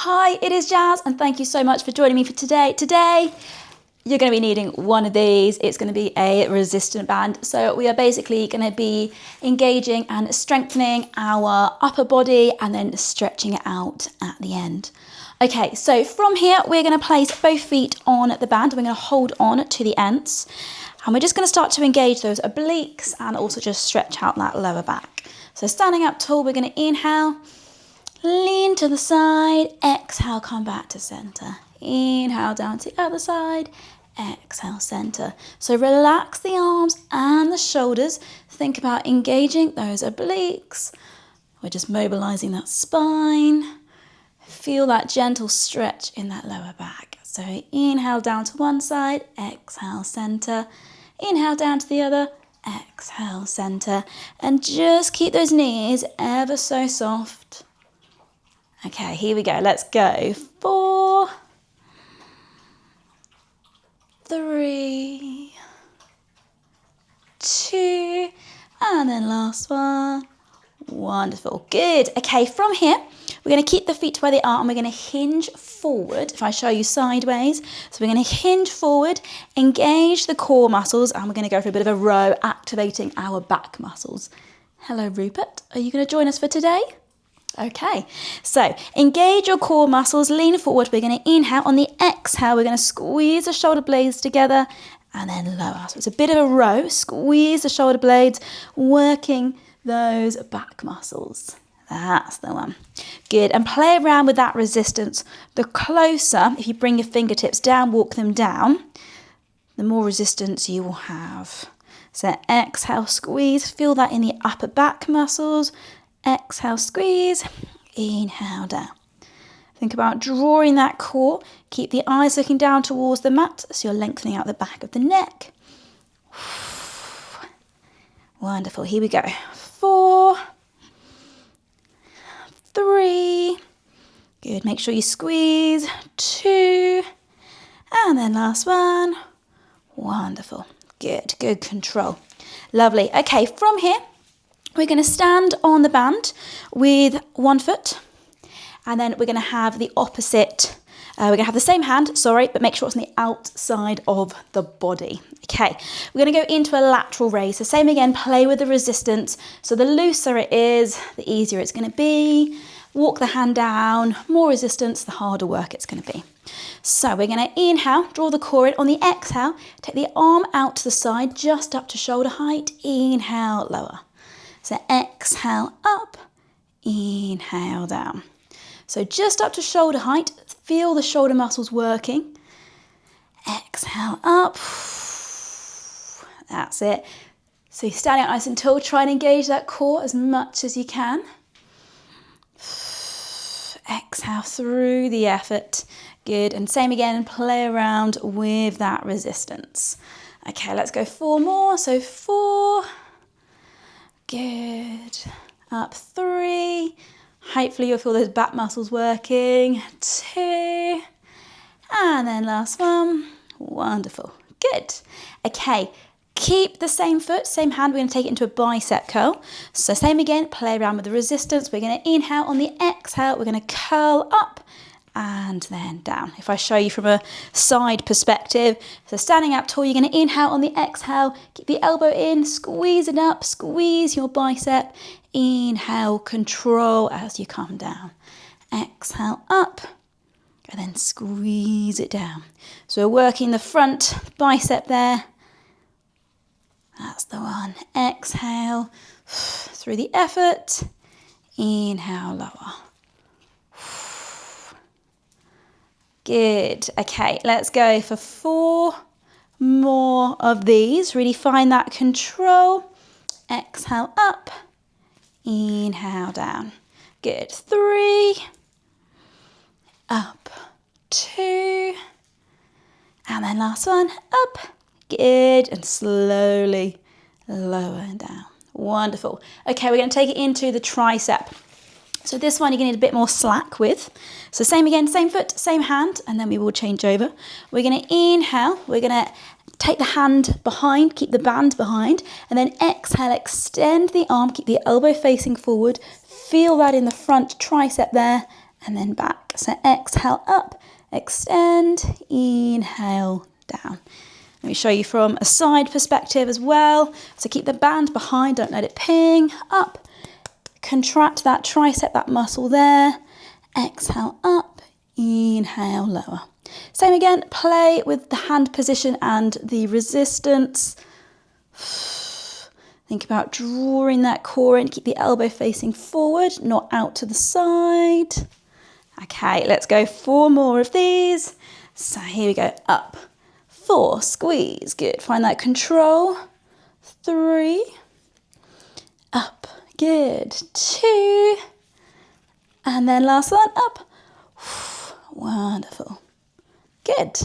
Hi, it is Jazz, and thank you so much for joining me for today. Today, you're going to be needing one of these. It's going to be a resistant band. So we are basically going to be engaging and strengthening our upper body and then stretching it out at the end. Okay, so from here, we're going to place both feet on the band. We're going to hold on to the ends. And we're just going to start to engage those obliques and also just stretch out that lower back. So standing up tall, we're going to inhale. Lean to the side, exhale, come back to center. Inhale down to the other side, exhale, center. So relax the arms and the shoulders. Think about engaging those obliques. We're just mobilizing that spine. Feel that gentle stretch in that lower back. So inhale down to one side, exhale, center. Inhale down to the other, exhale, center. And just keep those knees ever so soft. Okay, here we go. Let's go. 4, 3, 2, and then last one. Wonderful. Good. Okay, from here, we're going to keep the feet where they are and we're going to hinge forward. If I show you sideways, so we're going to hinge forward, engage the core muscles, and we're going to go for a bit of a row, activating our back muscles. Hello, Rupert. Are you going to join us for today? Okay, so engage your core muscles, lean forward. We're going to inhale. On the exhale, we're going to squeeze the shoulder blades together and then lower. So it's a bit of a row. Squeeze the shoulder blades, working those back muscles. That's the one. Good. And play around with that resistance. The closer, if you bring your fingertips down, walk them down, the more resistance you will have. So exhale, squeeze. Feel that in the upper back muscles. Exhale, squeeze, inhale down. Think about drawing that core. Keep the eyes looking down towards the mat so you're lengthening out the back of the neck. Wonderful, here we go. 4, 3, good, make sure you squeeze, 2, and then last one. Wonderful, good control. Lovely, okay, from here, we're going to stand on the band with one foot, and then we're going to have the opposite, we're going to have the same hand, but make sure it's on the outside of the body. Okay, we're going to go into a lateral raise. So same again, play with the resistance. So the looser it is, the easier it's going to be. Walk the hand down, more resistance, the harder work it's going to be. So we're going to inhale, draw the core in. On the exhale, take the arm out to the side, just up to shoulder height. Inhale, lower. So exhale up, inhale down. So just up to shoulder height, feel the shoulder muscles working. Exhale up, that's it. So you're standing up nice and tall, try and engage that core as much as you can. Exhale through the effort, good. And same again, play around with that resistance. Okay, let's go 4 more, so 4. Good. Up 3. Hopefully you'll feel those back muscles working. 2. And then last one. Wonderful. Good. Okay. Keep the same foot, same hand. We're going to take it into a bicep curl. So same again, play around with the resistance. We're going to inhale. On the exhale, we're going to curl up and then down. If I show you from a side perspective, so standing up tall, you're going to inhale. On the exhale, keep the elbow in, squeeze it up, squeeze your bicep. Inhale, control as you come down. Exhale up, and then squeeze it down. So we're working the front bicep there. That's the one. Exhale through the effort. Inhale, lower. Good. Okay, let's go for 4 more of these. Really find that control. Exhale up. Inhale down. Good. 3. Up. 2. And then last one. Up. Good. And slowly lower and down. Wonderful. Okay, we're going to take it into the tricep. So this one you're going to need a bit more slack with. So same again, same foot, same hand, and then we will change over. We're going to inhale. We're going to take the hand behind, keep the band behind, and then exhale, extend the arm, keep the elbow facing forward. Feel that in the front tricep there, and then back. So exhale up, extend, inhale down. Let me show you from a side perspective as well. So keep the band behind, don't let it ping. Up, contract that tricep, that muscle there. Exhale up, inhale lower. Same again, play with the hand position and the resistance. Think about drawing that core in, keep the elbow facing forward, not out to the side. Okay, let's go 4 more of these. So here we go, up, 4, squeeze, good, find that control. 3, up, good, 2, and then last one, up. Wonderful, good.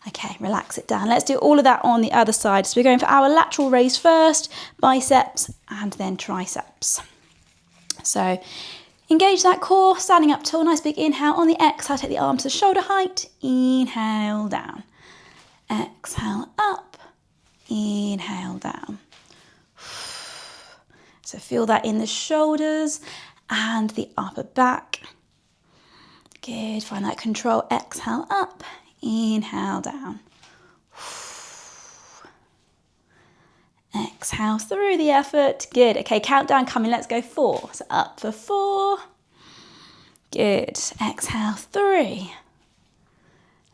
Okay, relax it down. Let's do all of that on the other side. So we're going for our lateral raise first, biceps, and then triceps. So engage that core, standing up tall, nice big inhale. On the exhale, take the arms to shoulder height. Inhale down. Exhale up. Inhale down. So feel that in the shoulders and the upper back. Good, find that control. Exhale up. Inhale down. Exhale through the effort. Good. Okay, countdown coming. Let's go 4. So up for 4. Good. Exhale 3.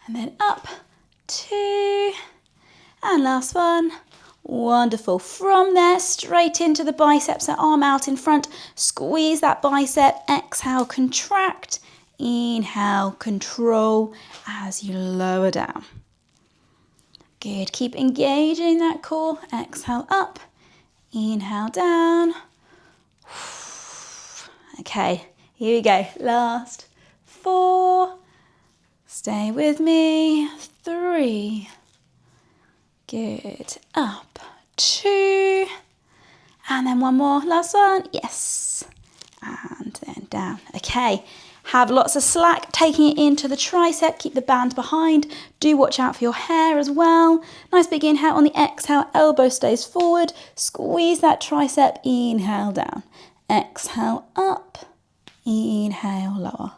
And then up 2. And last one. Wonderful. From there, straight into the biceps. So arm out in front. Squeeze that bicep. Exhale, contract. Inhale, control as you lower down. Good, keep engaging that core. Exhale up, inhale down. Okay, here we go. Last 4. Stay with me. 3. Good, up. 2. And then one more, last one. Yes. And then down. Okay. Have lots of slack, taking it into the tricep, keep the band behind. Do watch out for your hair as well. Nice big inhale. On the exhale, elbow stays forward. Squeeze that tricep, inhale down. Exhale up, inhale lower.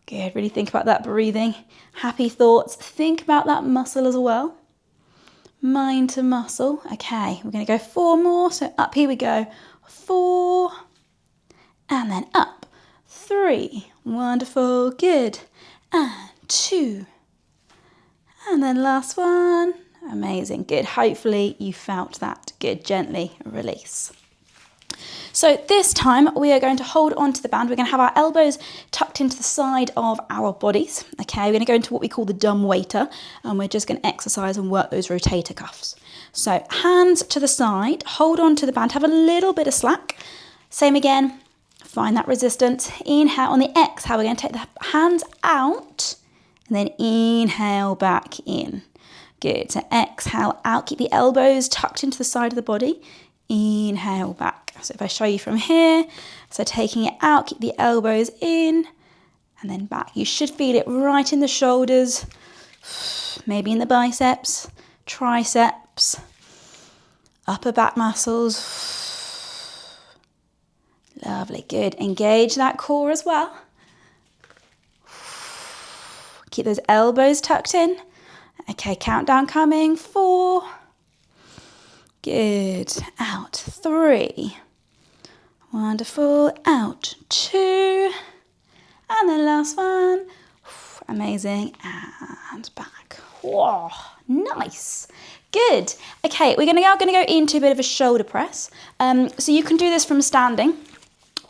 Good, really think about that breathing. Happy thoughts, think about that muscle as well. Mind to muscle. Okay, we're going to go 4 more. So up, here we go. 4. And then up. 3. Wonderful. Good. And 2. And then last one. Amazing. Good. Hopefully you felt that. Good. Gently release. So this time we are going to hold on to the band. We're going to have our elbows tucked into the side of our bodies. Okay, we're going to go into what we call the dumb waiter, and we're just going to exercise and work those rotator cuffs. So hands to the side, hold on to the band, have a little bit of slack. Same again, find that resistance. Inhale. On the exhale, we're going to take the hands out and then inhale back in. Good. So exhale out, keep the elbows tucked into the side of the body. Inhale back. So if I show you from here, so taking it out, keep the elbows in and then back. You should feel it right in the shoulders, maybe in the biceps, triceps, upper back muscles. Lovely, good. Engage that core as well. Keep those elbows tucked in. Okay, countdown coming. 4. Good. Out. 3. Wonderful. Out. 2. And then last one. Amazing. And back. Whoa. Nice. Good. Okay, we're now going to go into a bit of a shoulder press. So you can do this from standing.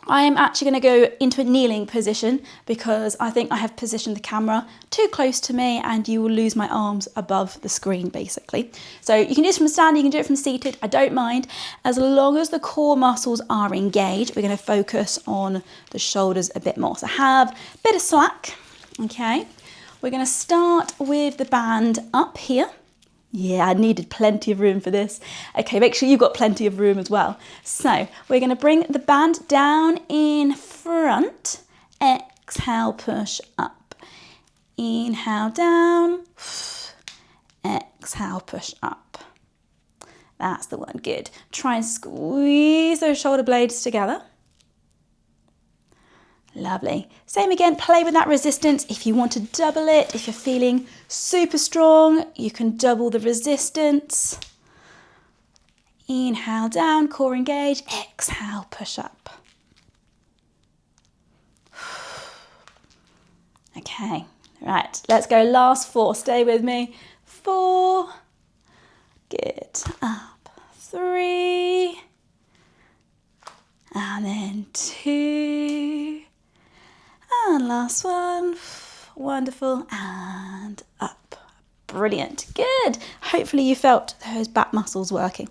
I am actually going to go into a kneeling position because I think I have positioned the camera too close to me and you will lose my arms above the screen basically. So you can do this from standing, you can do it from seated, I don't mind. As long as the core muscles are engaged, we're going to focus on the shoulders a bit more. So have a bit of slack, okay? We're going to start with the band up here. Yeah, I needed plenty of room for this. Okay, make sure you've got plenty of room as well. So we're going to bring the band down in front. Exhale, push up. Inhale down. Exhale, push up. That's the one, good. Try and squeeze those shoulder blades together. Lovely. Same again, play with that resistance. If you want to double it, if you're feeling super strong, you can double the resistance. Inhale down, core engage. Exhale, push up. Okay, right, let's go. Last 4, stay with me. 4, good, up, 3, and then 2, and last one, wonderful, and up. Brilliant, good. Hopefully you felt those back muscles working.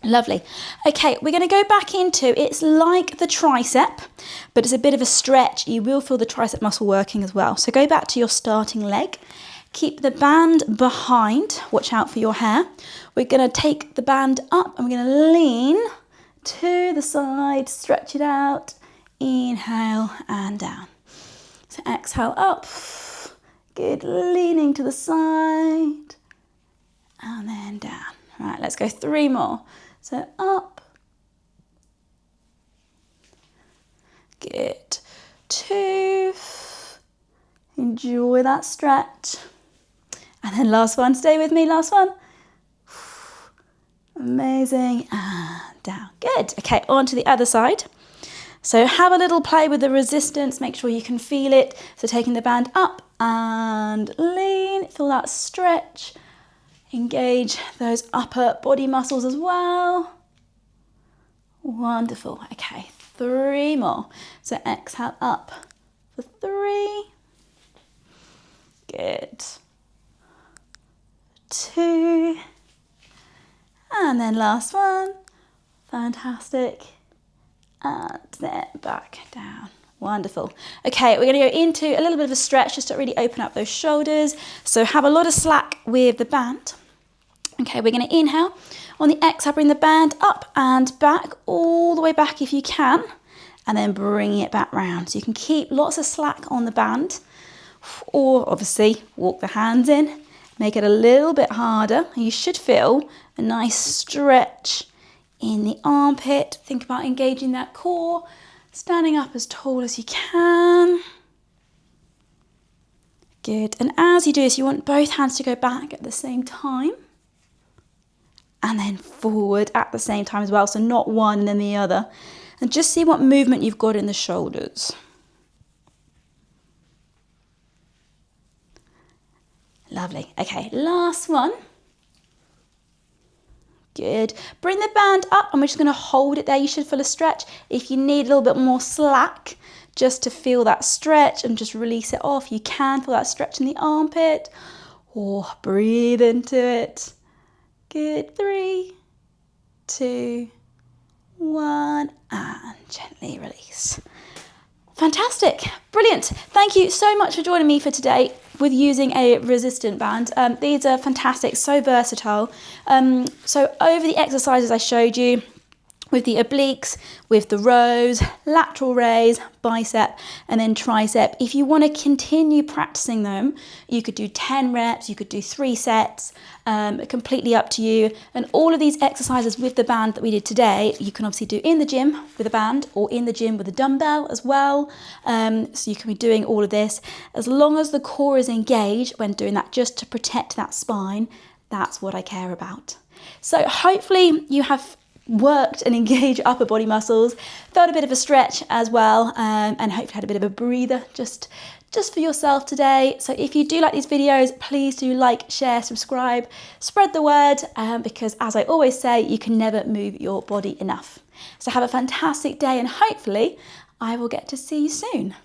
Lovely. Okay, we're going to go back into, it's like the tricep, but it's a bit of a stretch. You will feel the tricep muscle working as well. So go back to your starting leg. Keep the band behind. Watch out for your hair. We're going to take the band up and we're going to lean to the side, stretch it out. Inhale and down. So exhale up. Good, leaning to the side and then down. Right, let's go 3 more. So up, good, 2, enjoy that stretch. And then last one, stay with me, last one. Amazing, and down, good. Okay, on to the other side. So have a little play with the resistance, make sure you can feel it. So taking the band up and lean, feel that stretch. Engage those upper body muscles as well. Wonderful. Okay, 3 more. So exhale up for 3. Good. 2. And then last one. Fantastic. And then back down. Wonderful. Okay, we're going to go into a little bit of a stretch just to really open up those shoulders. So have a lot of slack with the band. Okay, we're going to inhale. On the exhale, bring the band up and back, all the way back if you can, and then bring it back round. So you can keep lots of slack on the band, or obviously walk the hands in, make it a little bit harder. You should feel a nice stretch in the armpit. Think about engaging that core, standing up as tall as you can. Good, and as you do this, you want both hands to go back at the same time. And then forward at the same time as well, so not one and then the other. And just see what movement you've got in the shoulders. Lovely. Okay, last one. Good. Bring the band up and we're just going to hold it there. You should feel a stretch. If you need a little bit more slack, just to feel that stretch and just release it off, you can feel that stretch in the armpit, or breathe into it. Good, 3, 2, 1, and gently release. Fantastic, brilliant. Thank you so much for joining me for today with using a resistant band. These are fantastic, so versatile. So over the exercises I showed you, with the obliques, with the rows, lateral raise, bicep, and then tricep. If you want to continue practicing them, you could do 10 reps, you could do 3 sets, completely up to you. And all of these exercises with the band that we did today, you can obviously do in the gym with a band or in the gym with a dumbbell as well. So you can be doing all of this. As long as the core is engaged when doing that, just to protect that spine, that's what I care about. So hopefully you have worked and engaged upper body muscles, felt a bit of a stretch as well, and hopefully had a bit of a breather just for yourself today. So if you do like these videos, please do like, share, subscribe, spread the word, because as I always say, you can never move your body enough. So have a fantastic day and hopefully I will get to see you soon.